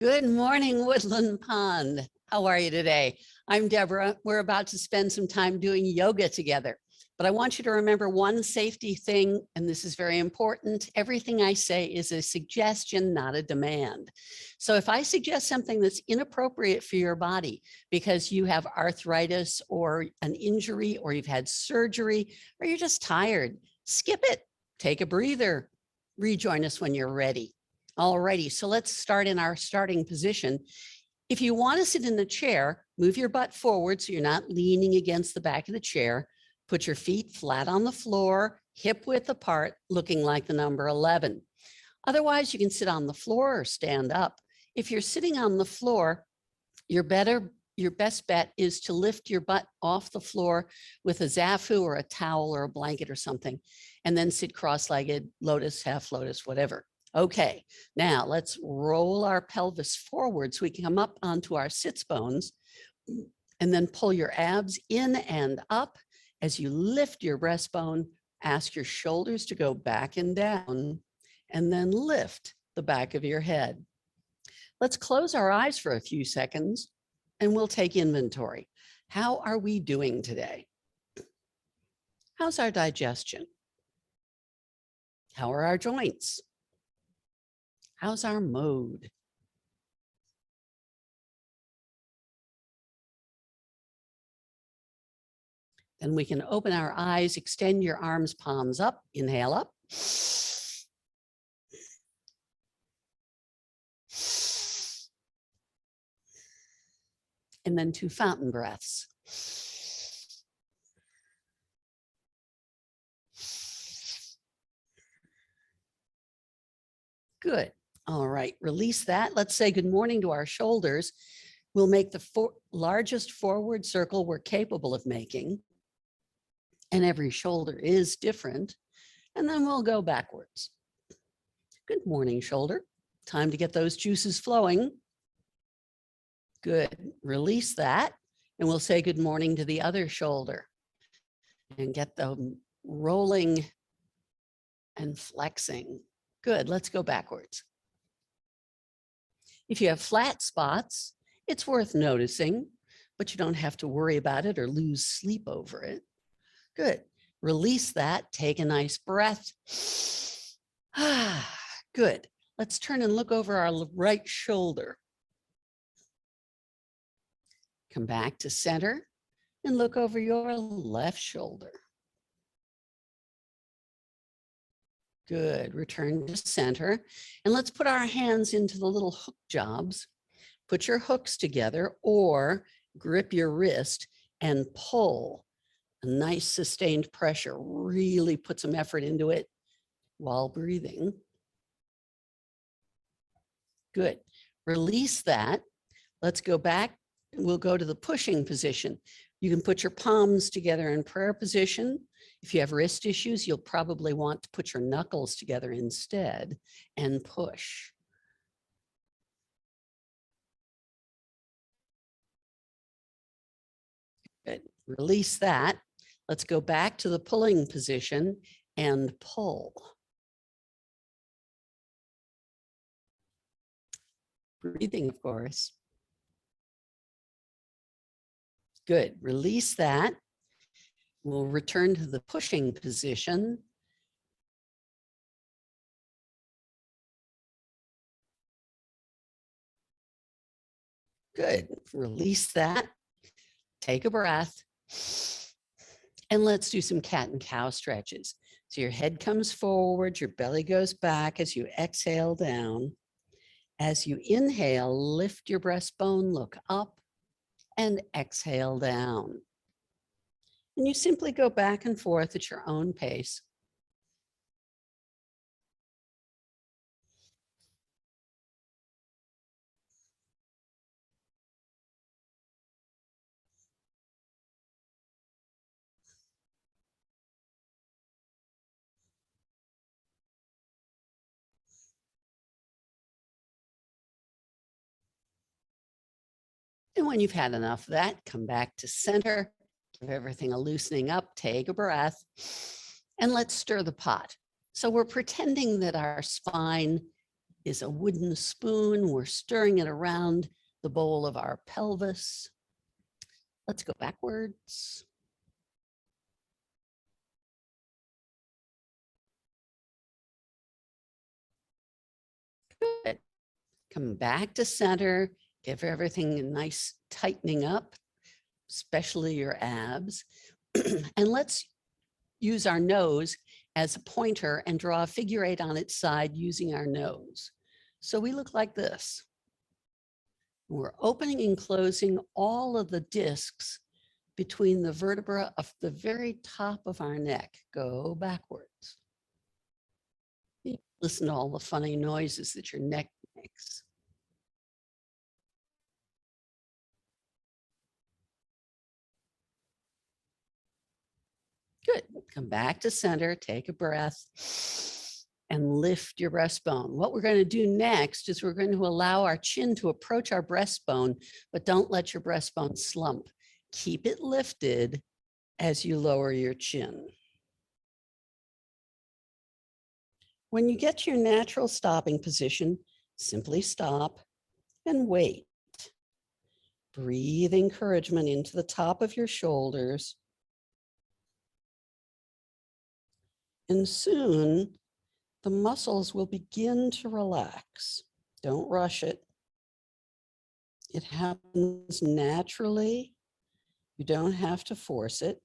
Good morning, Woodland Pond. How are you today? I'm Deborah. We're about to spend some time doing yoga together, but I want you to remember one safety thing, and this is very important. Everything I say is a suggestion, not a demand. So if I suggest something that's inappropriate for your body because you have arthritis or an injury, or you've had surgery, or you're just tired, skip it, take a breather, rejoin us when you're ready. Alrighty, so let's start in our starting position. If you want to sit in the chair, move your butt forward so you're not leaning against the back of the chair. Put your feet flat on the floor, hip width apart, looking like the number 11. Otherwise, you can sit on the floor or stand up. If you're sitting on the floor, your best bet is to lift your butt off the floor with a zafu or a towel or a blanket or something, and then sit cross-legged, lotus, half lotus, whatever. Okay, now let's roll our pelvis forward so we can come up onto our sits bones, and then pull your abs in and up. As you lift your breastbone, ask your shoulders to go back and down, and then lift the back of your head. Let's close our eyes for a few seconds and we'll take inventory. How are we doing today? How's our digestion? How are our joints? How's our mode? Then we can open our eyes, extend your arms, palms up, inhale up. And then 2 fountain breaths. Good. All right, release that. Let's say good morning to our shoulders. We'll make the largest forward circle we're capable of making. And every shoulder is different. And then we'll go backwards. Good morning, shoulder. Time to get those juices flowing. Good. Release that. And we'll say good morning to the other shoulder. And get them rolling and flexing. Good. Let's go backwards. If you have flat spots, it's worth noticing, but you don't have to worry about it or lose sleep over it. Good. Release that. Take a nice breath. Good. Let's turn and look over our right shoulder. Come back to center and look over your left shoulder. Good. Return to center. And let's put our hands into the little hook jobs. Put your hooks together or grip your wrist and pull. A nice sustained pressure. Really put some effort into it while breathing. Good. Release that. Let's go back. We'll go to the pushing position. You can put your palms together in prayer position. If you have wrist issues, you'll probably want to put your knuckles together instead and push. Good. Release that. Let's go back to the pulling position and pull. Breathing, of course. Good. Release that. We'll return to the pushing position. Good. Release that. Take a breath. And let's do some cat and cow stretches. So your head comes forward, your belly goes back as you exhale down. As you inhale, lift your breastbone, look up, and exhale down. And you simply go back and forth at your own pace. And when you've had enough of that, come back to center, give everything a loosening up, take a breath, and let's stir the pot. So we're pretending that our spine is a wooden spoon. We're stirring it around the bowl of our pelvis. Let's go backwards. Good. Come back to center. Give everything a nice tightening up, especially your abs. And let's use our nose as a pointer and draw a figure 8 on its side using our nose. So we look like this. We're opening and closing all of the discs between the vertebra of the very top of our neck. Go backwards. Listen to all the funny noises that your neck makes. Good. Come back to center, take a breath, and lift your breastbone. What we're going to do next is we're going to allow our chin to approach our breastbone, but don't let your breastbone slump. Keep it lifted as you lower your chin. When you get to your natural stopping position, simply stop and wait. Breathe encouragement into the top of your shoulders. And soon, the muscles will begin to relax. Don't rush it. It happens naturally. You don't have to force it.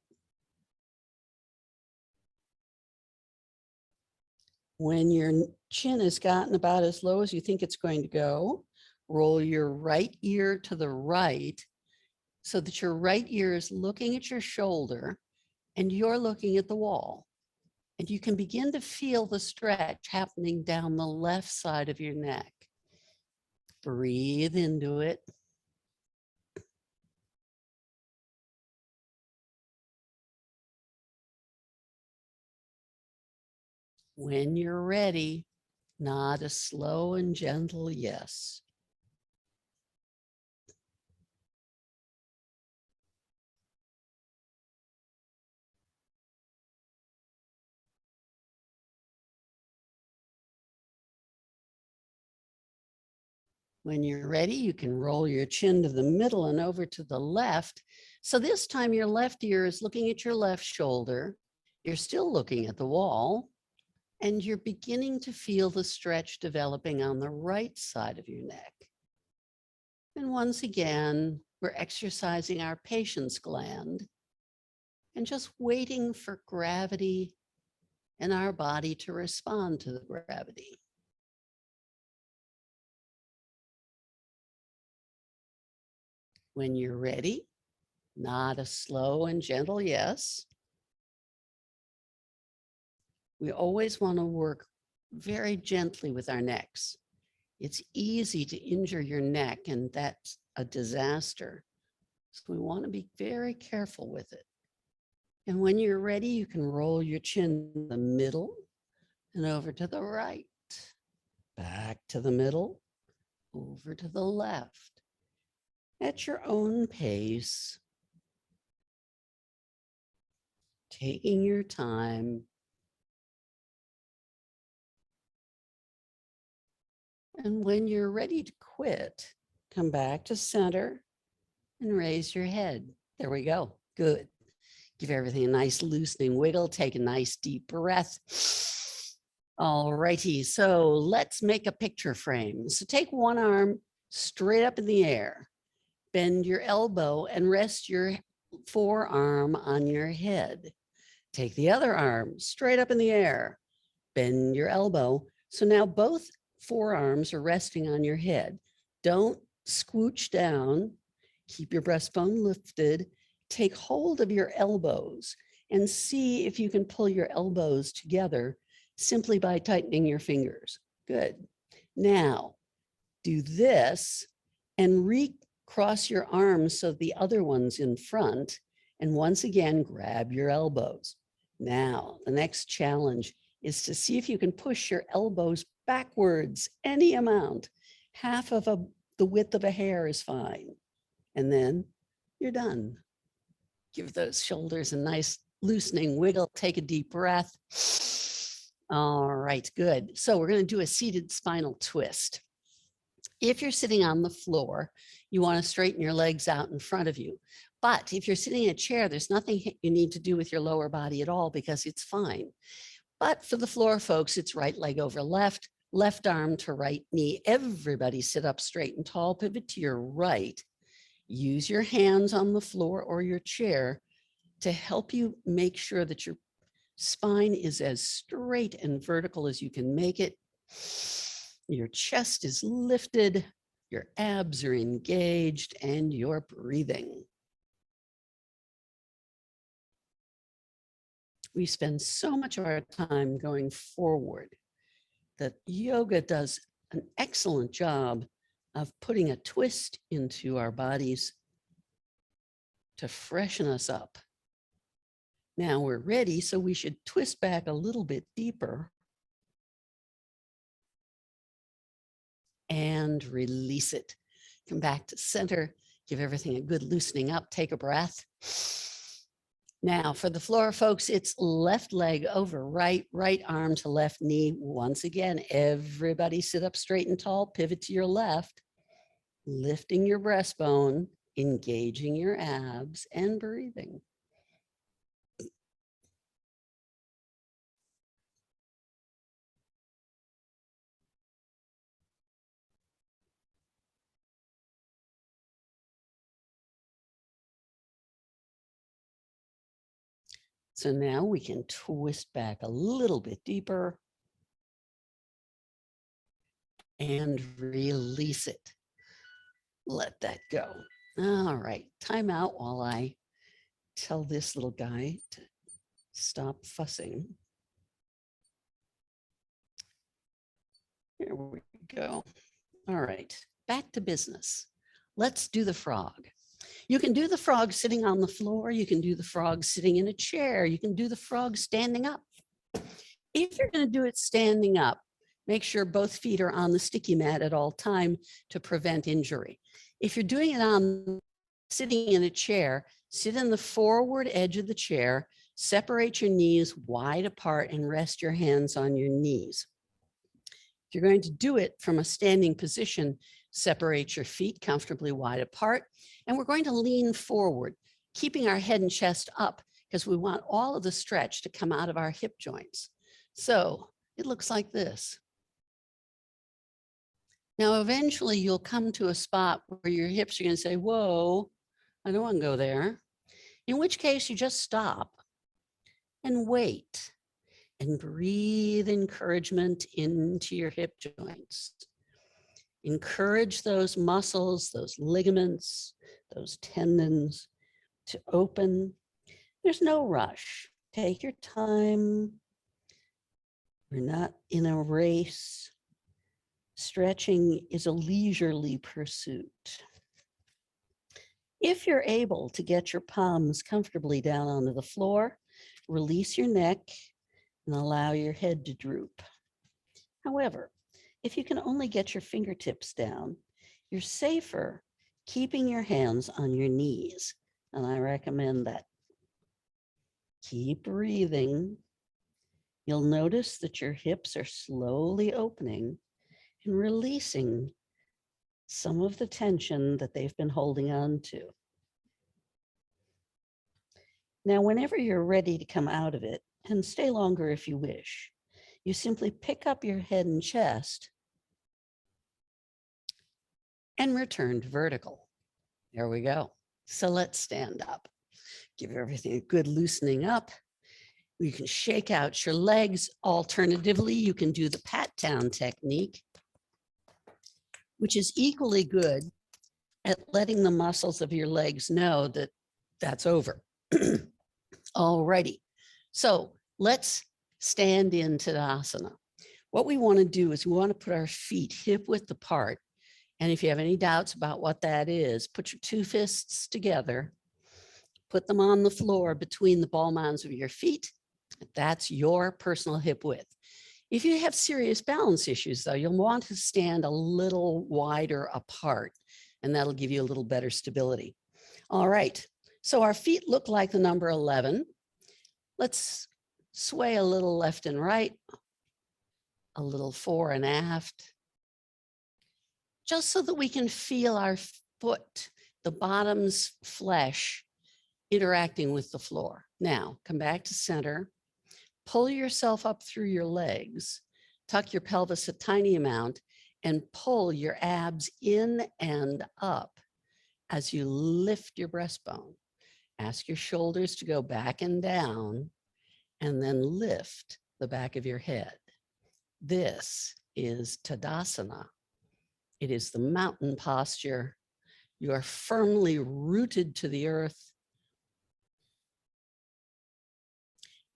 When your chin has gotten about as low as you think it's going to go, roll your right ear to the right so that your right ear is looking at your shoulder and you're looking at the wall. And you can begin to feel the stretch happening down the left side of your neck. Breathe into it. When you're ready, nod a slow and gentle yes. When you're ready, you can roll your chin to the middle and over to the left. So this time your left ear is looking at your left shoulder. You're still looking at the wall, and you're beginning to feel the stretch developing on the right side of your neck. And once again, we're exercising our patience gland and just waiting for gravity and our body to respond to the gravity. When you're ready, nod a slow and gentle yes. We always want to work very gently with our necks. It's easy to injure your neck, and that's a disaster. So we want to be very careful with it. And when you're ready, you can roll your chin in the middle and over to the right, back to the middle, over to the left, at your own pace, taking your time. And when you're ready to quit, come back to center and raise your head. There we go. Good. Give everything a nice loosening wiggle. Take a nice deep breath. All righty. So let's make a picture frame. So take one arm straight up in the air. Bend your elbow and rest your forearm on your head. Take the other arm straight up in the air. Bend your elbow. So now both forearms are resting on your head. Don't scooch down. Keep your breastbone lifted. Take hold of your elbows and see if you can pull your elbows together simply by tightening your fingers. Good. Now, do this and recross your arms so the other one's in front. And once again, grab your elbows. Now, the next challenge is to see if you can push your elbows backwards any amount. Half of the width of a hair is fine. And then you're done. Give those shoulders a nice loosening wiggle. Take a deep breath. All right, good. So we're going to do a seated spinal twist. If you're sitting on the floor, you want to straighten your legs out in front of you. But if you're sitting in a chair, there's nothing you need to do with your lower body at all because it's fine. But for the floor folks, it's right leg over left, left arm to right knee. Everybody sit up straight and tall, pivot to your right. Use your hands on the floor or your chair to help you make sure that your spine is as straight and vertical as you can make it. Your chest is lifted, your abs are engaged, and you're breathing. We spend so much of our time going forward that yoga does an excellent job of putting a twist into our bodies to freshen us up. Now we're ready, so we should twist back a little bit deeper and release it. Come back to center, give everything a good loosening up, take a breath. Now for the floor folks, it's left leg over right, right arm to left knee. Once again, everybody sit up straight and tall, pivot to your left, lifting your breastbone, engaging your abs and breathing. So now we can twist back a little bit deeper and release it. Let that go. All right, time out while I tell this little guy to stop fussing. Here we go. All right, back to business. Let's do the frog. You can do the frog sitting on the floor. You can do the frog sitting in a chair. You can do the frog standing up. If you're going to do it standing up, make sure both feet are on the sticky mat at all time to prevent injury. If you're doing it on sitting in a chair, sit in the forward edge of the chair, separate your knees wide apart and rest your hands on your knees. If you're going to do it from a standing position, separate your feet comfortably wide apart, and we're going to lean forward, keeping our head and chest up because we want all of the stretch to come out of our hip joints. So it looks like this. Now, eventually you'll come to a spot where your hips are going to say, whoa, I don't want to go there. In which case you just stop and wait and breathe encouragement into your hip joints. Encourage those muscles, those ligaments, those tendons to open. There's no rush. Take your time. We're not in a race. Stretching is a leisurely pursuit. If you're able to get your palms comfortably down onto the floor, release your neck and allow your head to droop. However, if you can only get your fingertips down, you're safer keeping your hands on your knees, and I recommend that. Keep breathing. You'll notice that your hips are slowly opening and releasing some of the tension that they've been holding on to. Now, whenever you're ready to come out of it, and stay longer if you wish, you simply pick up your head and chest and return to vertical. There we go. So let's stand up. Give everything a good loosening up. You can shake out your legs. Alternatively, you can do the pat down technique, which is equally good at letting the muscles of your legs know that that's over. Alrighty, so let's stand in Tadasana. What we want to do is we want to put our feet hip width apart. And if you have any doubts about what that is, put your two fists together, put them on the floor between the ball mounds of your feet. That's your personal hip width. If you have serious balance issues, though, you'll want to stand a little wider apart, and that'll give you a little better stability. All right, so our feet look like the number 11. Let's sway a little left and right, a little fore and aft, just so that we can feel our foot, the bottom's flesh, interacting with the floor. Now, come back to center, pull yourself up through your legs, tuck your pelvis a tiny amount, and pull your abs in and up as you lift your breastbone. Ask your shoulders to go back and down, and then lift the back of your head. This is Tadasana. It is the mountain posture. You are firmly rooted to the earth.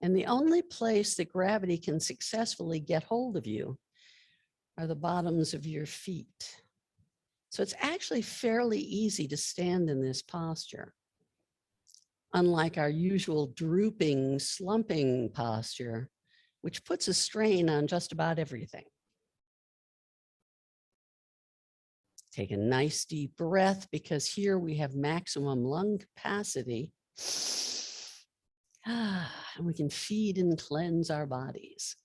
And the only place that gravity can successfully get hold of you are the bottoms of your feet. So it's actually fairly easy to stand in this posture. Unlike our usual drooping, slumping posture, which puts a strain on just about everything. Take a nice deep breath, because here we have maximum lung capacity. And we can feed and cleanse our bodies.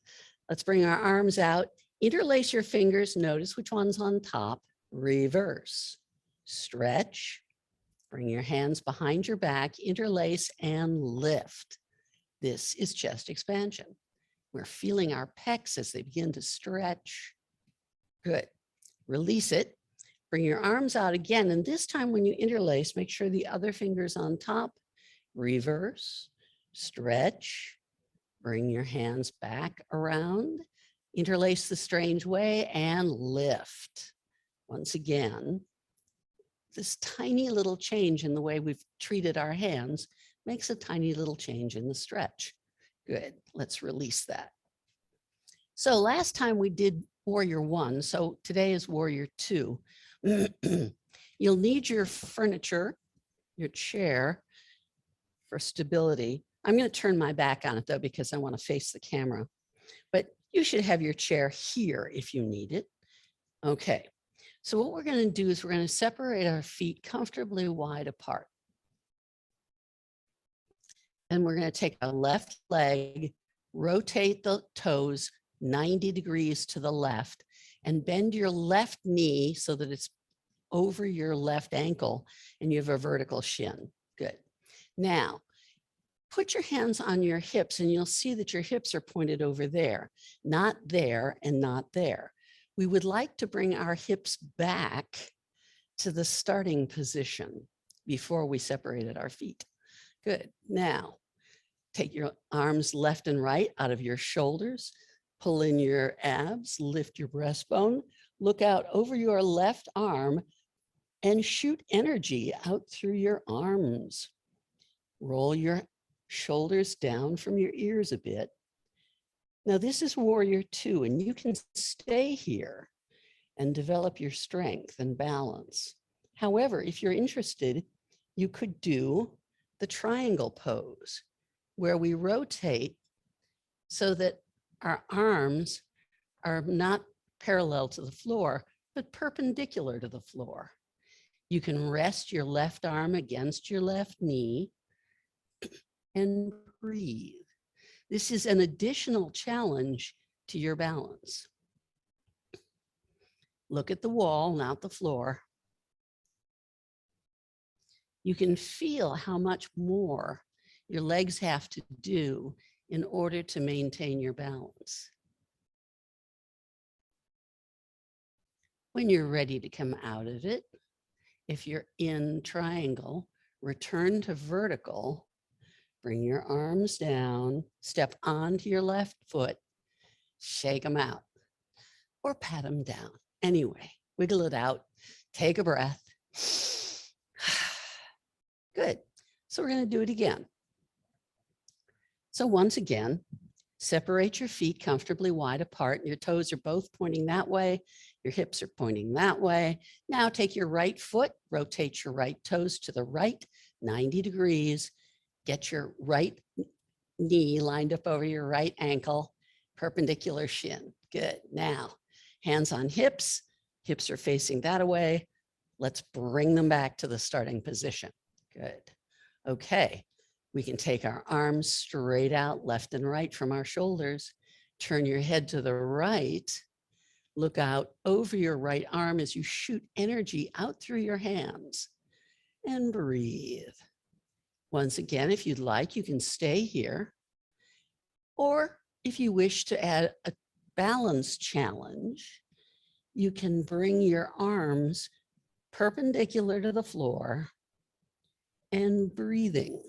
Let's bring our arms out. Interlace your fingers. Notice which one's on top. Reverse. Stretch. Bring your hands behind your back. Interlace and lift. This is chest expansion. We're feeling our pecs as they begin to stretch. Good. Release it. Bring your arms out again. And this time when you interlace, make sure the other finger's on top. Reverse. Stretch, bring your hands back around, interlace the strange way, and lift. Once again, this tiny little change in the way we've treated our hands makes a tiny little change in the stretch. Good, let's release that. So last time we did Warrior 1, so today is Warrior 2. You'll need your furniture, your chair, for stability. I'm going to turn my back on it though, because I want to face the camera, but you should have your chair here if you need it. Okay, so what we're going to do is we're going to separate our feet comfortably wide apart. And we're going to take our left leg, rotate the toes 90 degrees to the left, and bend your left knee so that it's over your left ankle and you have a vertical shin. Good. Now, put your hands on your hips and you'll see that your hips are pointed over there, not there and not there. We would like to bring our hips back to the starting position before we separated our feet. Good. Now, take your arms left and right out of your shoulders, pull in your abs, lift your breastbone, look out over your left arm and shoot energy out through your arms. Roll your shoulders down from your ears a bit. Now this is Warrior 2, and you can stay here and develop your strength and balance. However, if you're interested, you could do the triangle pose, where we rotate so that our arms are not parallel to the floor, but perpendicular to the floor. You can rest your left arm against your left knee and breathe. This is an additional challenge to your balance. Look at the wall, not the floor. You can feel how much more your legs have to do in order to maintain your balance. When you're ready to come out of it, if you're in triangle, return to vertical, bring your arms down, step onto your left foot, shake them out, or pat them down. Anyway, wiggle it out, take a breath. Good. So we're going to do it again. So once again, separate your feet comfortably wide apart. Your toes are both pointing that way. Your hips are pointing that way. Now take your right foot, rotate your right toes to the right, 90 degrees. Get your right knee lined up over your right ankle, perpendicular shin. Good. Now, hands on hips. Hips are facing that way. Let's bring them back to the starting position. Good. Okay. We can take our arms straight out left and right from our shoulders. Turn your head to the right. Look out over your right arm as you shoot energy out through your hands and breathe. Once again, if you'd like, you can stay here. Or if you wish to add a balance challenge, you can bring your arms perpendicular to the floor and breathing.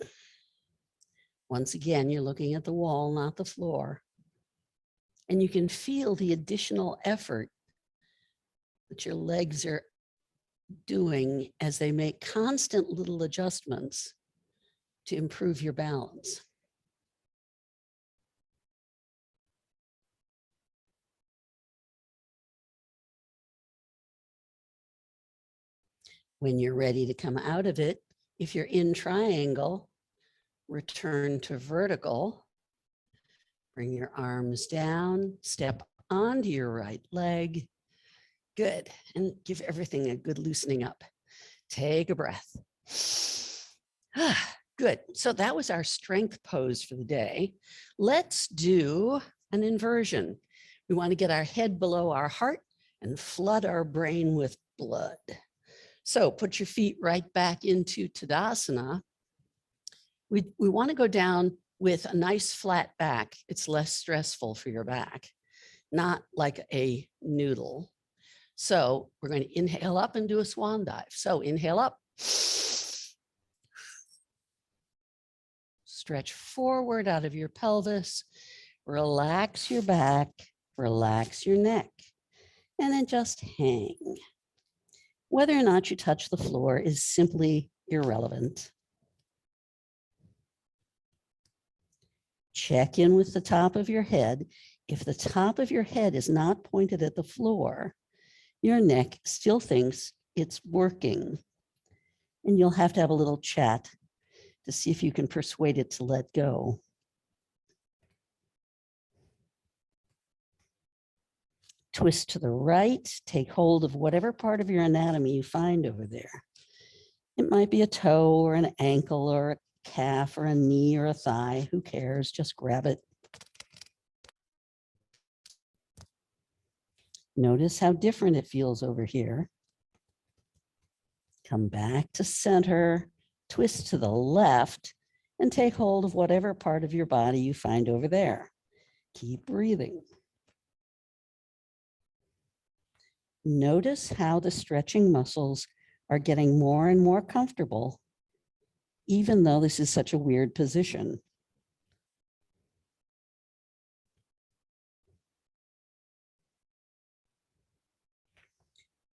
Once again, you're looking at the wall, not the floor. And you can feel the additional effort that your legs are doing as they make constant little adjustments to improve your balance. When you're ready to come out of it, if you're in triangle, return to vertical. Bring your arms down, step onto your right leg. Good. And give everything a good loosening up. Take a breath. Good. So that was our strength pose for the day. Let's do an inversion. We want to get our head below our heart and flood our brain with blood. So put your feet right back into Tadasana. We want to go down with a nice flat back. It's less stressful for your back, not like a noodle. So we're going to inhale up and do a swan dive. So inhale up. Stretch forward out of your pelvis. Relax your back. Relax your neck. And then just hang. Whether or not you touch the floor is simply irrelevant. Check in with the top of your head. If the top of your head is not pointed at the floor, your neck still thinks it's working. And you'll have to have a little chat to see if you can persuade it to let go. Twist to the right, take hold of whatever part of your anatomy you find over there. It might be a toe or an ankle or a calf or a knee or a thigh. Who cares? Just grab it. Notice how different it feels over here. Come back to center, twist to the left, and take hold of whatever part of your body you find over there. Keep breathing. Notice how the stretching muscles are getting more and more comfortable, even though this is such a weird position.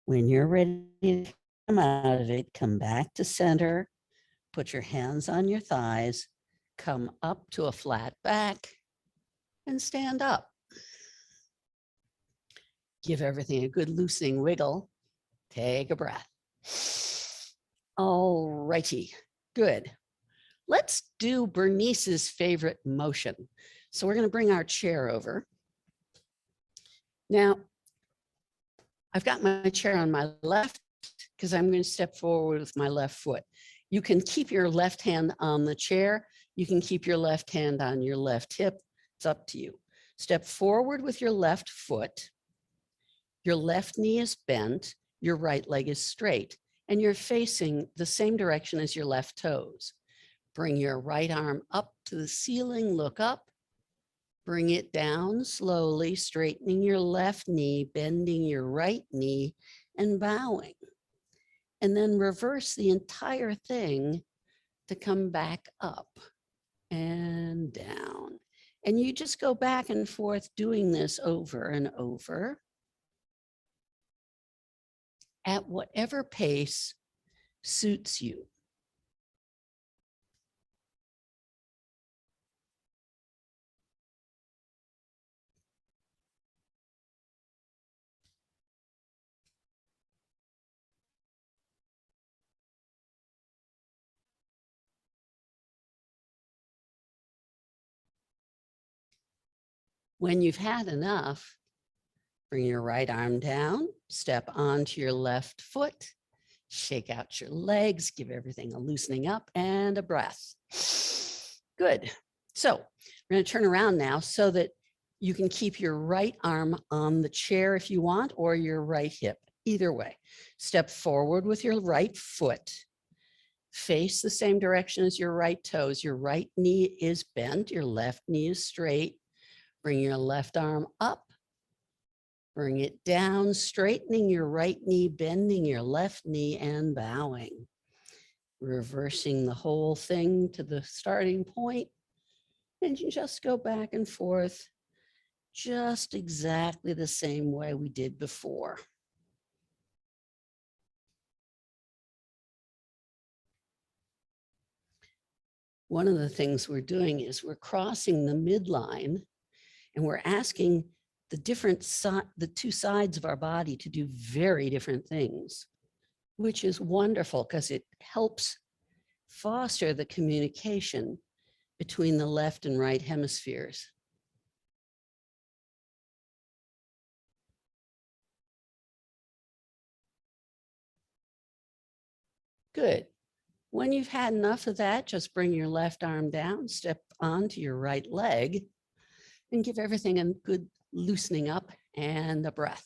When you're ready to come out of it, come back to center, put your hands on your thighs, come up to a flat back, and stand up. Give everything a good loosening wiggle. Take a breath. All righty, good. Let's do Bernice's favorite motion. So we're going to bring our chair over. Now, I've got my chair on my left because I'm going to step forward with my left foot. You can keep your left hand on the chair. You can keep your left hand on your left hip. It's up to you. Step forward with your left foot. Your left knee is bent. Your right leg is straight. And you're facing the same direction as your left toes. Bring your right arm up to the ceiling. Look up. Bring it down slowly, straightening your left knee, bending your right knee, and bowing. And then reverse the entire thing to come back up and down. And you just go back and forth doing this over and over at whatever pace suits you. When you've had enough, bring your right arm down, step onto your left foot, shake out your legs, give everything a loosening up and a breath. Good. So we're going to turn around now so that You can keep your right arm on the chair if you want, or your right hip, either way. Step forward with your right foot. Face the same direction as your right toes. Your right knee is bent, your left knee is straight. Bring your left arm up. Bring it down, straightening your right knee, bending your left knee, and bowing. Reversing the whole thing to the starting point, and you just go back and forth just exactly the same way we did before. One of the things we're doing is we're crossing the midline and we're asking the two sides of our body to do very different things, which is wonderful because it helps foster the communication between the left and right hemispheres. Good. When you've had enough of that, just bring your left arm down, step onto your right leg, and give everything a good loosening up and a breath.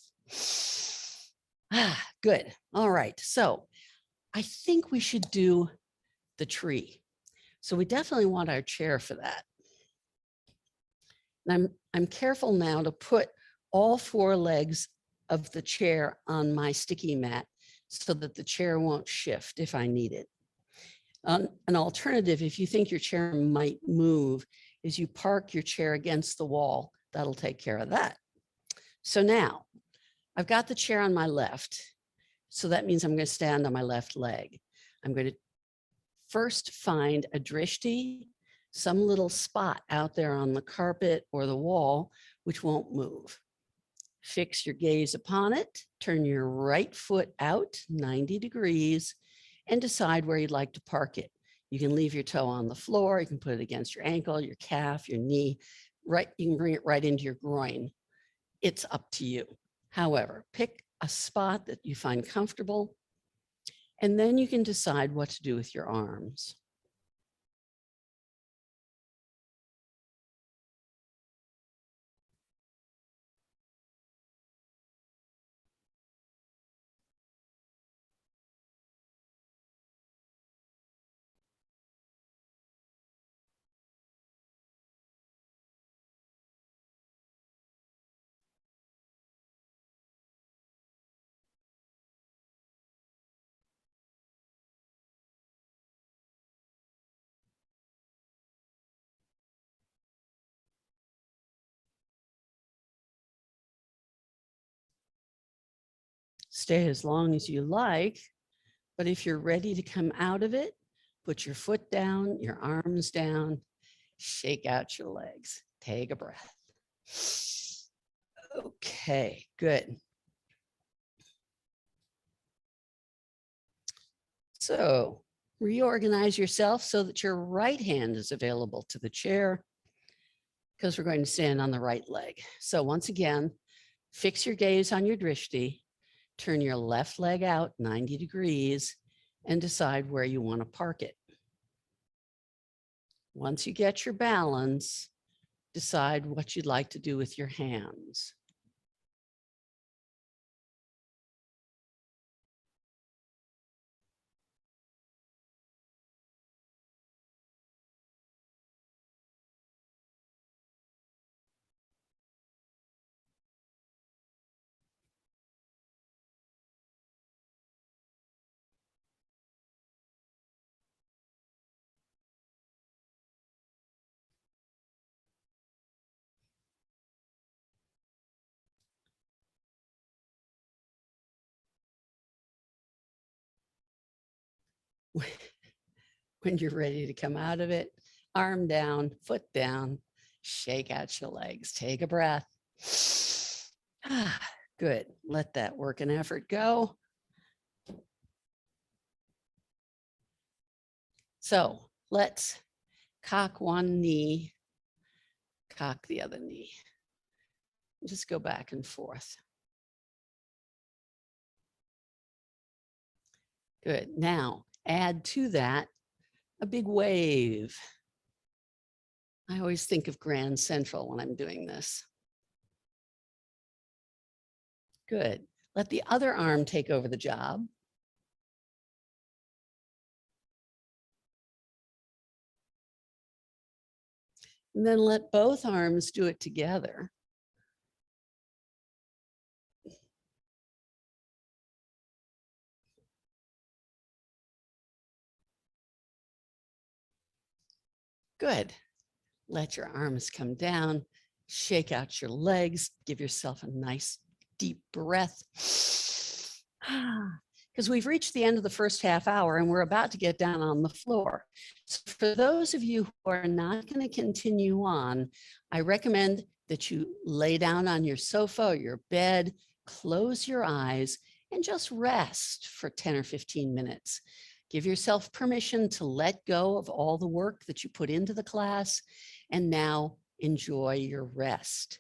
Good. All right. So I think we should do the tree. So we definitely want our chair for that. And I'm careful now to put all four legs of the chair on my sticky mat so that the chair won't shift if I need it. An alternative, if you think your chair might move, is you park your chair against the wall. That'll take care of that. So now I've got the chair on my left. So that means I'm going to stand on my left leg. I'm going to first find a drishti, some little spot out there on the carpet or the wall, which won't move. Fix your gaze upon it, turn your right foot out 90 degrees and decide where you'd like to park it. You can leave your toe on the floor, you can put it against your ankle, your calf, your knee, right? You can bring it right into your groin. It's up to you. However, pick a spot that you find comfortable, and then you can decide what to do with your arms. Stay as long as you like, but if you're ready to come out of it, put your foot down, your arms down, shake out your legs, take a breath. Okay, good. So reorganize yourself so that your right hand is available to the chair because we're going to stand on the right leg. So once again, fix your gaze on your drishti, turn your left leg out 90 degrees and decide where you want to park it. Once you get your balance, decide what you'd like to do with your hands. When you're ready to come out of it, arm down, foot down, shake out your legs, take a breath. Good. Let that work and effort go. So let's cock one knee, cock the other knee. Just go back and forth. Good. Now add to that a big wave. I always think of Grand Central when I'm doing this. Good. Let the other arm take over the job. And then let both arms do it together. Good. Let your arms come down, shake out your legs, give yourself a nice deep breath. Because we've reached the end of the first half hour and we're about to get down on the floor. So for those of you who are not going to continue on, I recommend that you lay down on your sofa or your bed, close your eyes, and just rest for 10 or 15 minutes. Give yourself permission to let go of all the work that you put into the class, and now enjoy your rest.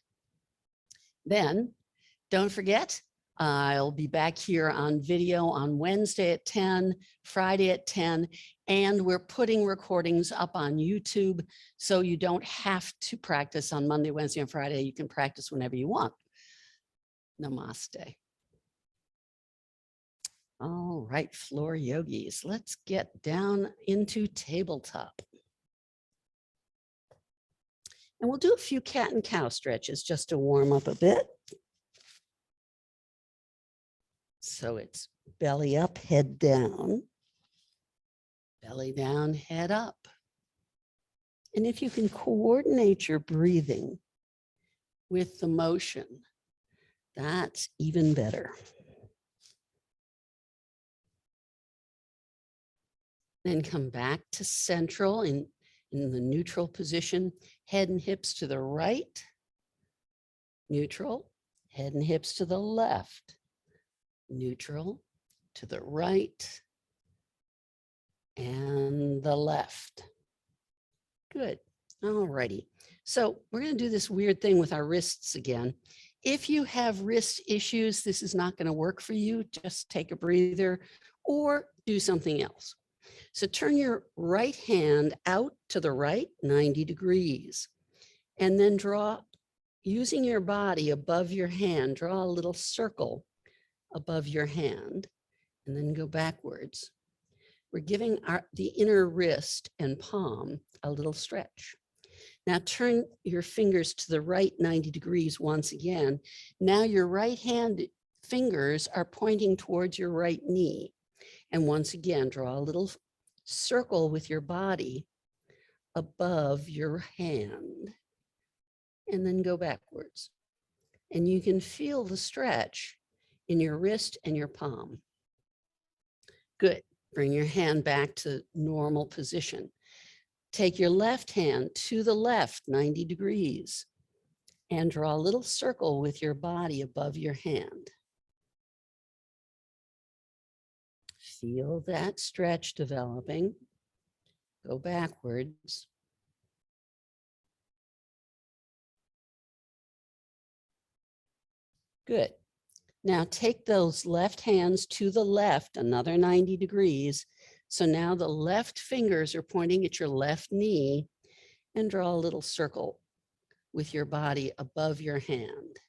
Then, don't forget, I'll be back here on video on Wednesday at 10, Friday at 10, and we're putting recordings up on YouTube so you don't have to practice on Monday, Wednesday, and Friday. You can practice whenever you want. Namaste. All right, floor yogis, let's get down into tabletop. And we'll do a few cat and cow stretches just to warm up a bit. So it's belly up, head down, belly down, head up. And if you can coordinate your breathing with the motion, that's even better. Then come back to central in the neutral position, head and hips to the right, neutral, head and hips to the left, neutral, to the right, and the left. Good. All righty. So we're going to do this weird thing with our wrists again. If you have wrist issues, this is not going to work for you. Just take a breather or do something else. So turn your right hand out to the right 90 degrees and then draw, using your body above your hand, draw a little circle above your hand and then go backwards. We're giving the inner wrist and palm a little stretch. Now turn your fingers to the right 90 degrees once again. Now your right hand fingers are pointing towards your right knee. And once again, draw a little circle with your body above your hand and then go backwards. And you can feel the stretch in your wrist and your palm. Good. Bring your hand back to normal position. Take your left hand to the left 90 degrees and draw a little circle with your body above your hand. Feel that stretch developing. Go backwards. Good. Now take those left hands to the left, another 90 degrees. So now the left fingers are pointing at your left knee and draw a little circle with your body above your hand.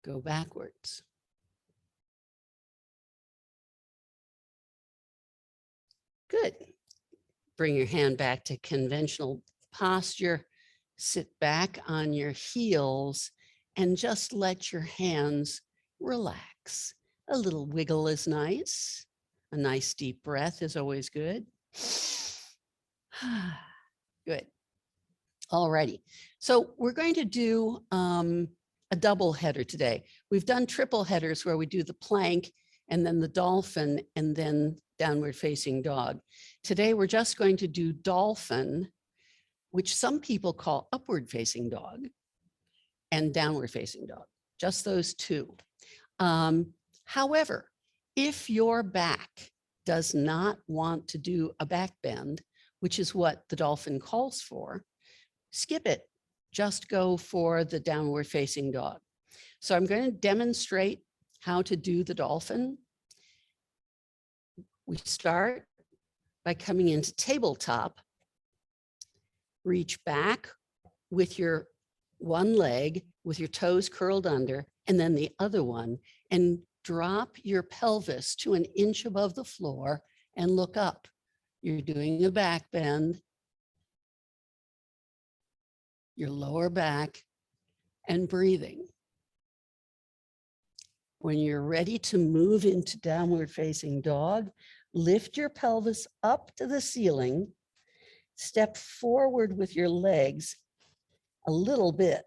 Go backwards. Good. Bring your hand back to conventional posture. Sit back on your heels and just let your hands relax. A little wiggle is nice. A nice deep breath is always good. Good. All righty. So we're going to do a double header today. We've done triple headers where we do the plank and then the dolphin and then downward facing dog. Today, we're just going to do dolphin, which some people call upward facing dog, and downward facing dog, just those two. However, if your back does not want to do a back bend, which is what the dolphin calls for, skip it. Just go for the downward facing dog. So I'm going to demonstrate how to do the dolphin. We start by coming into tabletop. Reach back with your one leg with your toes curled under, and then the other one, and drop your pelvis to 1 inch above the floor and look up. You're doing a back bend, your lower back, and breathing. When you're ready to move into downward facing dog, lift your pelvis up to the ceiling, step forward with your legs a little bit,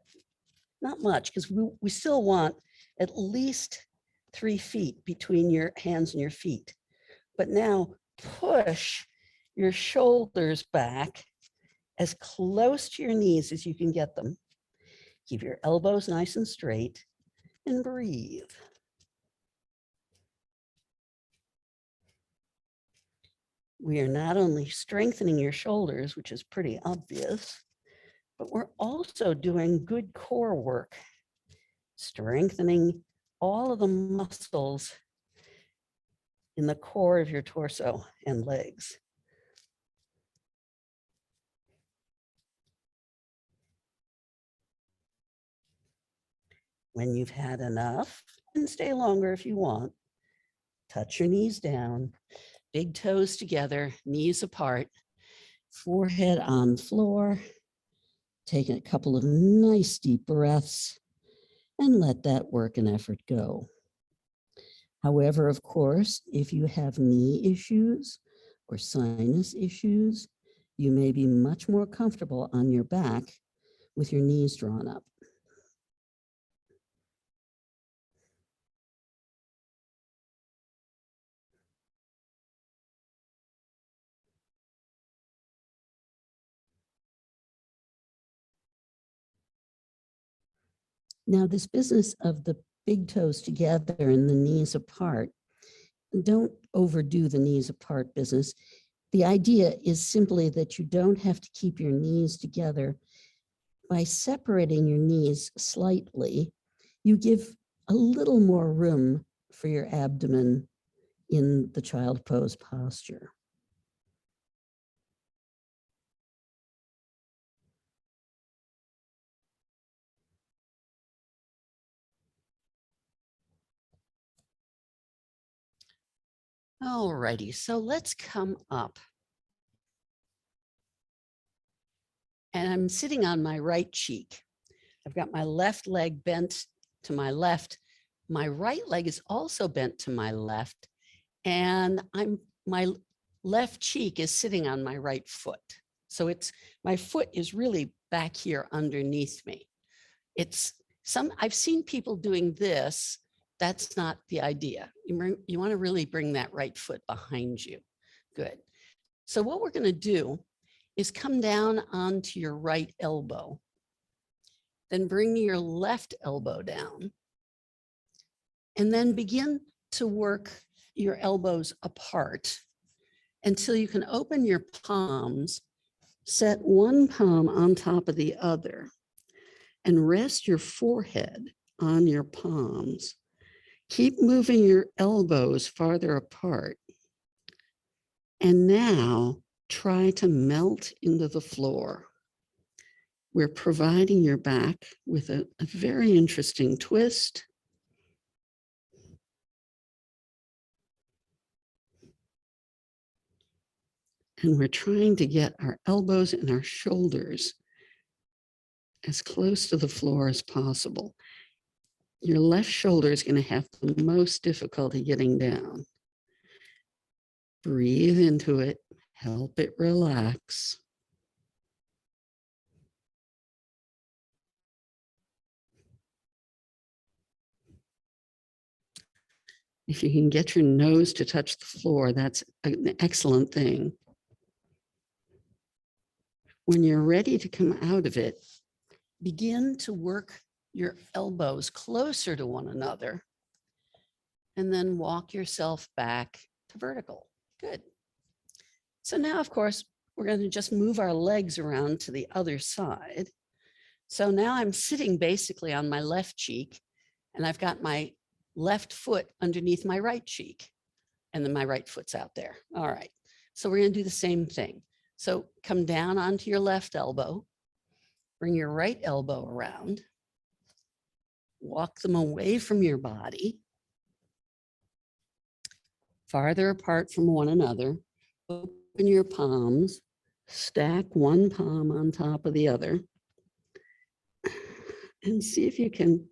not much, because we still want at least 3 feet between your hands and your feet. But now push your shoulders back as close to your knees as you can get them. Keep your elbows nice and straight and breathe. We are not only strengthening your shoulders, which is pretty obvious, but we're also doing good core work, strengthening all of the muscles in the core of your torso and legs. When you've had enough, and stay longer if you want, touch your knees down, big toes together, knees apart, forehead on floor. Take a couple of nice deep breaths and let that work and effort go. However, of course, if you have knee issues or sinus issues, you may be much more comfortable on your back with your knees drawn up. Now, this business of the big toes together and the knees apart, don't overdo the knees apart business. The idea is simply that you don't have to keep your knees together. By separating your knees slightly, you give a little more room for your abdomen in the child pose posture. All righty, so let's come up. And I'm sitting on my right cheek. I've got my left leg bent to my left. My right leg is also bent to my left. And my left cheek is sitting on my right foot. So my foot is really back here underneath me. I've seen people doing this. That's not the idea. You want to really bring that right foot behind you. Good. So what we're going to do is come down onto your right elbow. Then bring your left elbow down. And then begin to work your elbows apart until you can open your palms, set one palm on top of the other, and rest your forehead on your palms. Keep moving your elbows farther apart. And now try to melt into the floor. We're providing your back with a very interesting twist. And we're trying to get our elbows and our shoulders as close to the floor as possible. Your left shoulder is going to have the most difficulty getting down. Breathe into it, help it relax. If you can get your nose to touch the floor, that's an excellent thing. When you're ready to come out of it, begin to work your elbows closer to one another, and then walk yourself back to vertical. Good. So now, of course, we're going to just move our legs around to the other side. So now I'm sitting basically on my left cheek, and I've got my left foot underneath my right cheek, and then my right foot's out there. All right. So we're going to do the same thing. So come down onto your left elbow, bring your right elbow around, walk them away from your body, farther apart from one another. Open your palms, stack one palm on top of the other, and see if you can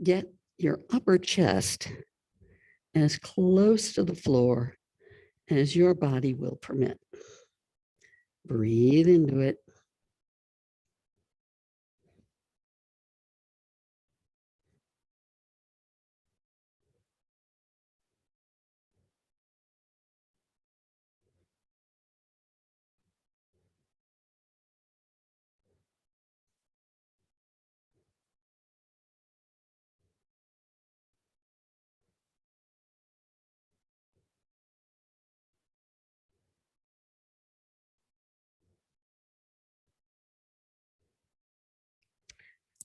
get your upper chest as close to the floor as your body will permit. Breathe into it.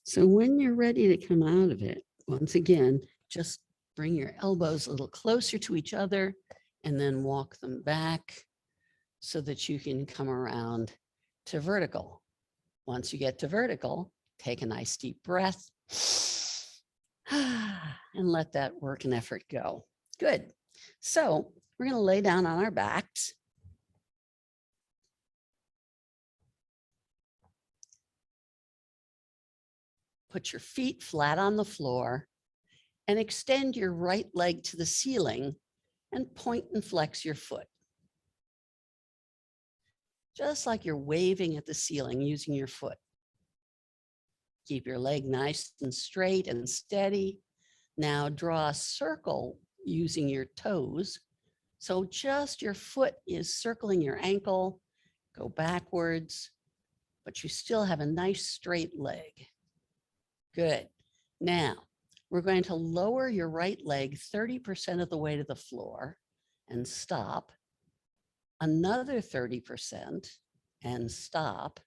So when you're ready to come out of it, once again, just bring your elbows a little closer to each other and then walk them back so that you can come around to vertical. Once you get to vertical, take a nice deep breath and let that work and effort go. Good. So we're going to lay down on our backs. Put your feet flat on the floor and extend your right leg to the ceiling and point and flex your foot. Just like you're waving at the ceiling using your foot. Keep your leg nice and straight and steady. Now draw a circle using your toes. So just your foot is circling your ankle, go backwards, but you still have a nice straight leg. Good. Now, we're going to lower your right leg 30% of the way to the floor and stop. Another 30% and stop.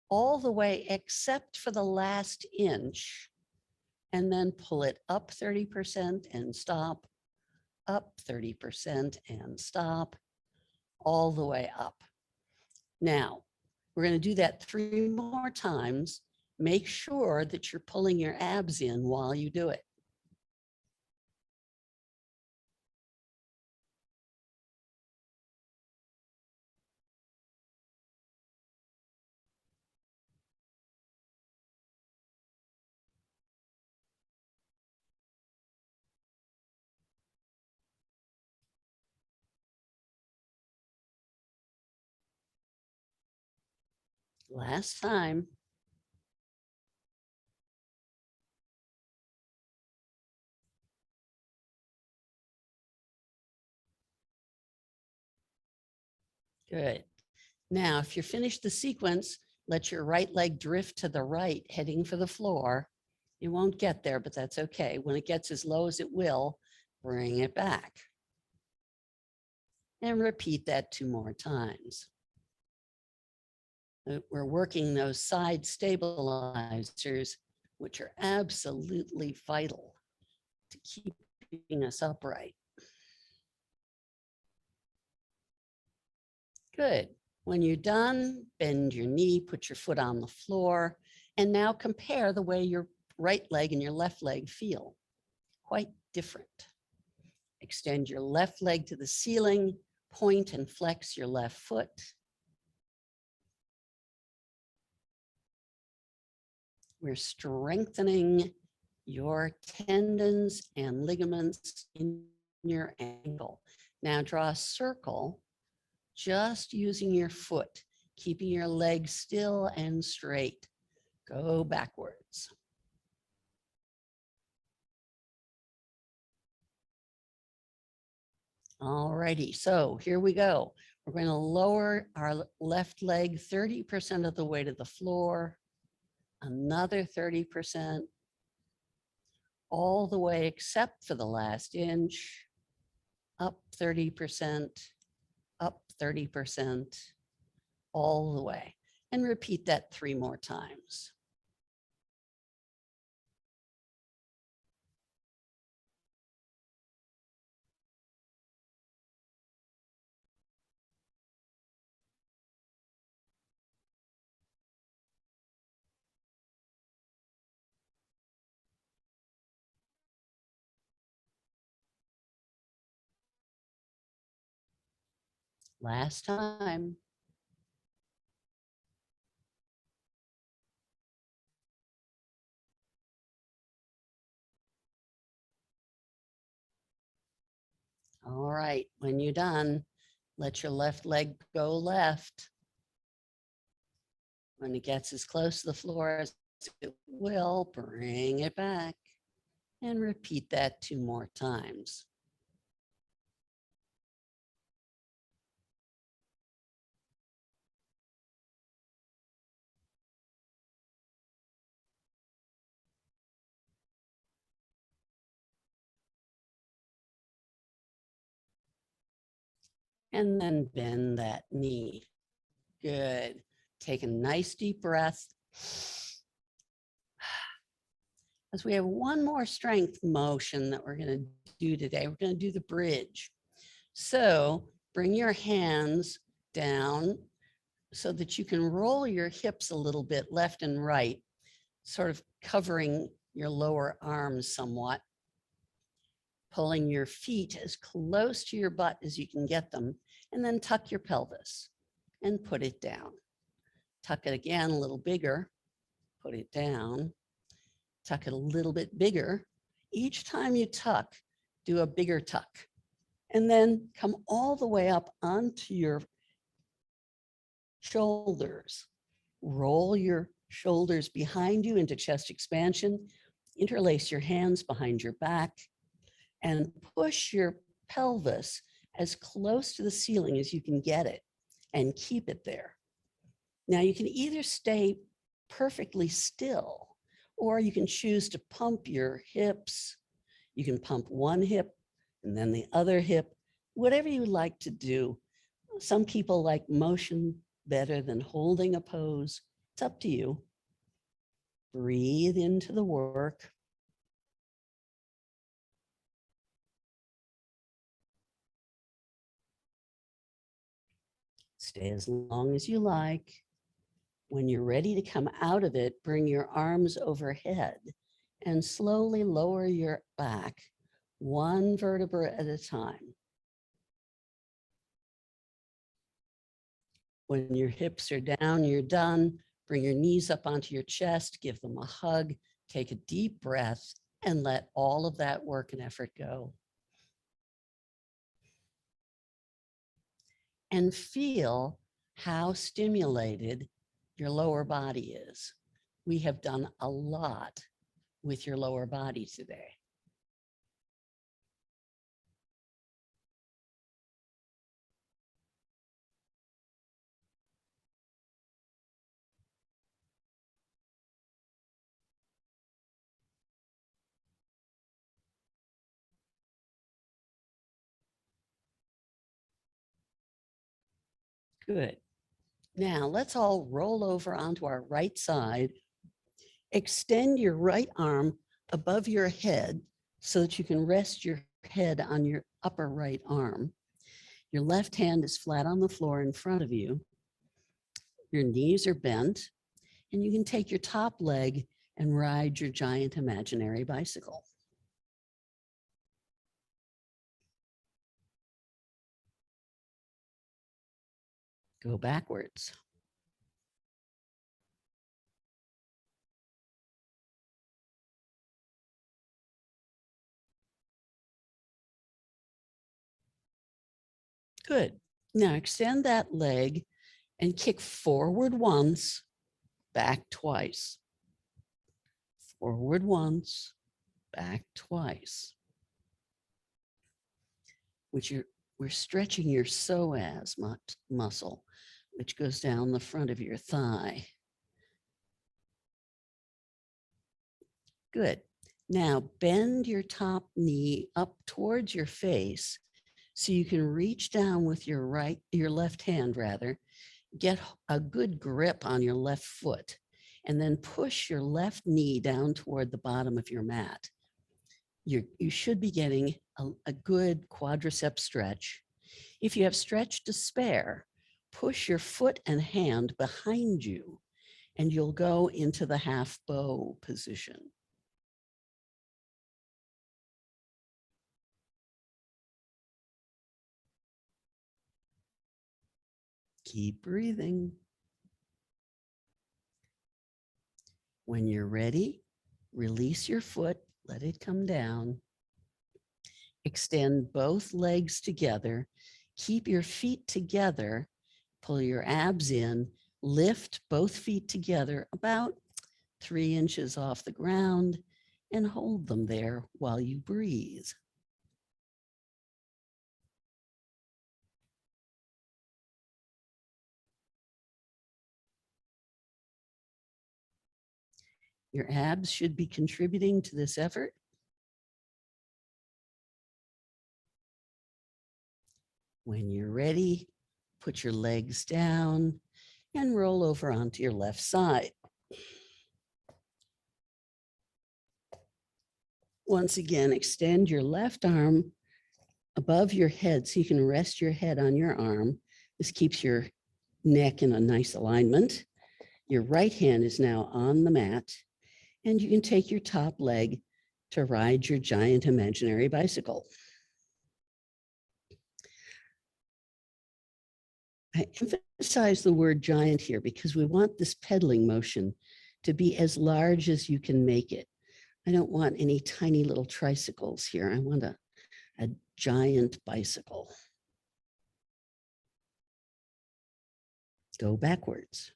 All the way except for the last inch. And then pull it up 30% and stop. Up 30% and stop. All the way up. Now, we're going to do that 3 more times. Make sure that you're pulling your abs in while you do it. Last time. Good. Now, if you're finished the sequence, let your right leg drift to the right, heading for the floor. You won't get there, but that's okay. When it gets as low as it will, bring it back. And repeat that 2 more times. We're working those side stabilizers, which are absolutely vital to keeping us upright. Good. When you're done, bend your knee, put your foot on the floor, and now compare the way your right leg and your left leg feel. Quite different. Extend your left leg to the ceiling, point and flex your left foot. We're strengthening your tendons and ligaments in your ankle. Now draw a circle just using your foot, keeping your leg still and straight. Go backwards. All righty, so here we go. We're going to lower our left leg 30% of the way to the floor, another 30%, all the way except for the last inch, up 30%, up 30%, all the way. And repeat that 3 more times. Last time. All right, when you're done, let your left leg go left. When it gets as close to the floor as it will, bring it back and repeat that 2 more times. And then bend that knee. Good. Take a nice deep breath. As we have one more strength motion that we're going to do today, we're going to do the bridge. So bring your hands down so that you can roll your hips a little bit left and right, sort of covering your lower arms somewhat. Pulling your feet as close to your butt as you can get them, and then tuck your pelvis and put it down. Tuck it again a little bigger, put it down, tuck it a little bit bigger. Each time you tuck, do a bigger tuck, and then come all the way up onto your shoulders. Roll your shoulders behind you into chest expansion, interlace your hands behind your back, and push your pelvis as close to the ceiling as you can get it and keep it there. Now you can either stay perfectly still or you can choose to pump your hips. You can pump one hip and then the other hip, whatever you like to do. Some people like motion better than holding a pose. It's up to you. Breathe into the work. Stay as long as you like. When you're ready to come out of it, bring your arms overhead and slowly lower your back, one vertebra at a time. When your hips are down, you're done. Bring your knees up onto your chest, give them a hug, take a deep breath, and let all of that work and effort go. And feel how stimulated your lower body is. We have done a lot with your lower body today. Good. Now let's all roll over onto our right side. Extend your right arm above your head so that you can rest your head on your upper right arm. Your left hand is flat on the floor in front of you. Your knees are bent, and you can take your top leg and ride your giant imaginary bicycle. Go backwards. Good. Now extend that leg and kick forward once, back twice. Forward once, back twice. We're stretching your psoas muscle, which goes down the front of your thigh. Good. Now bend your top knee up towards your face so you can reach down with your left hand rather, get a good grip on your left foot, and then push your left knee down toward the bottom of your mat. You should be getting a good quadricep stretch. If you have stretch to spare, push your foot and hand behind you and you'll go into the half bow position. Keep breathing. When you're ready, release your foot, let it come down. Extend both legs together. Keep your feet together. Pull your abs in. Lift both feet together about 3 inches off the ground and hold them there while you breathe. Your abs should be contributing to this effort. When you're ready, put your legs down and roll over onto your left side. Once again, extend your left arm above your head so you can rest your head on your arm. This keeps your neck in a nice alignment. Your right hand is now on the mat, and you can take your top leg to ride your giant imaginary bicycle. I emphasize the word giant here because we want this pedaling motion to be as large as you can make it. I don't want any tiny little tricycles here. I want a giant bicycle. Go backwards.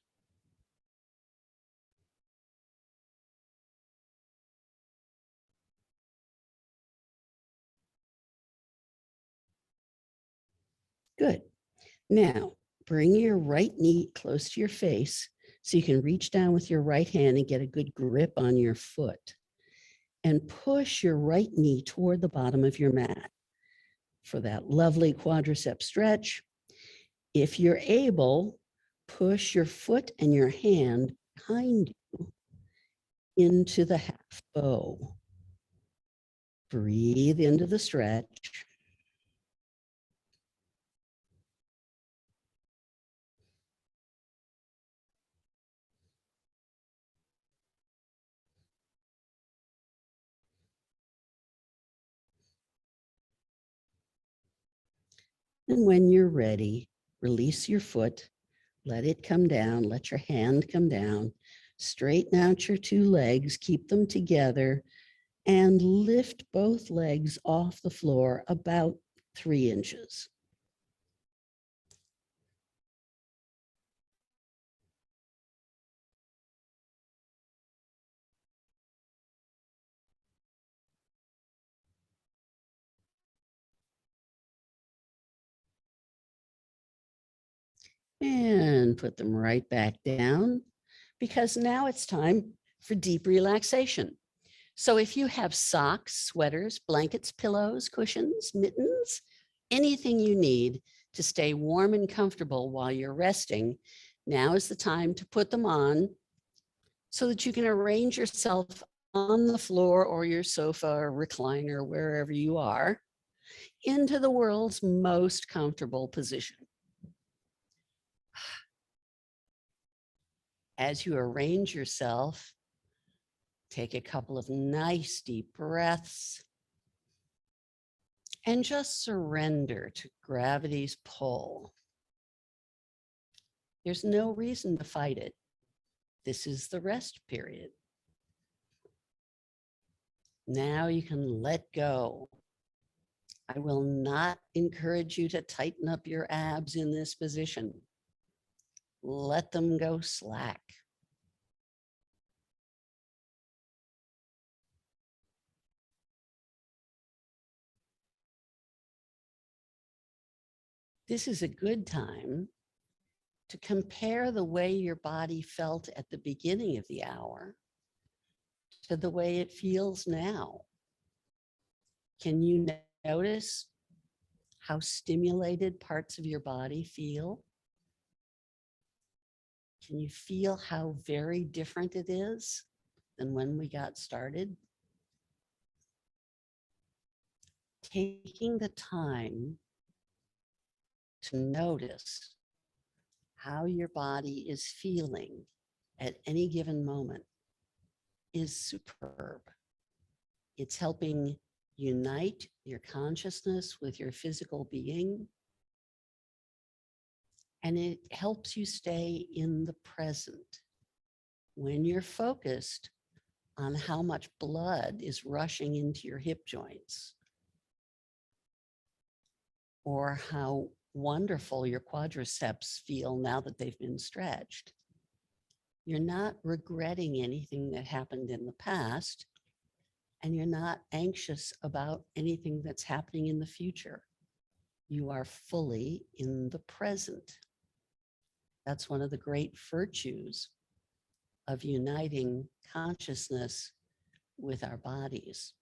Good. Now, bring your right knee close to your face so you can reach down with your right hand and get a good grip on your foot. And push your right knee toward the bottom of your mat for that lovely quadricep stretch. If you're able, push your foot and your hand behind you into the half bow. Breathe into the stretch. And when you're ready, release your foot, let it come down, let your hand come down, straighten out your two legs, keep them together, and lift both legs off the floor about 3 inches. And put them right back down, because now it's time for deep relaxation. So if you have socks, sweaters, blankets, pillows, cushions, mittens, anything you need to stay warm and comfortable while you're resting, now is the time to put them on so that you can arrange yourself on the floor or your sofa or recliner, wherever you are, into the world's most comfortable position. As you arrange yourself, take a couple of nice deep breaths and just surrender to gravity's pull. There's no reason to fight it. This is the rest period. Now you can let go. I will not encourage you to tighten up your abs in this position. Let them go slack. This is a good time to compare the way your body felt at the beginning of the hour to the way it feels now. Can you notice how stimulated parts of your body feel? Can you feel how very different it is than when we got started? Taking the time to notice how your body is feeling at any given moment is superb. It's helping unite your consciousness with your physical being. and it helps you stay in the present. When you're focused on how much blood is rushing into your hip joints, or how wonderful your quadriceps feel now that they've been stretched, you're not regretting anything that happened in the past, and you're not anxious about anything that's happening in the future. You are fully in the present. That's one of the great virtues of uniting consciousness with our bodies.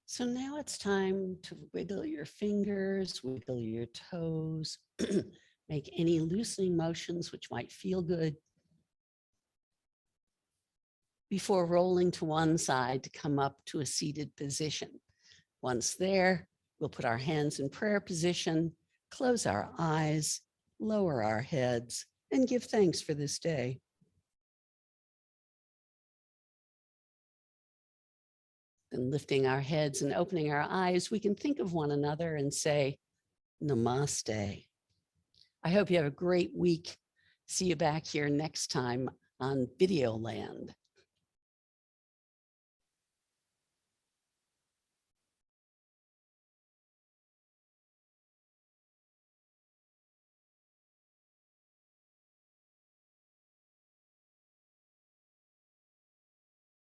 So now it's time to wiggle your fingers, wiggle your toes, make any loosening motions which might feel good before rolling to one side to come up to a seated position. Once there, we'll put our hands in prayer position, close our eyes, lower our heads, and give thanks for this day. And lifting our heads and opening our eyes, we can think of one another and say, Namaste. I hope you have a great week. See you back here next time on Video Land.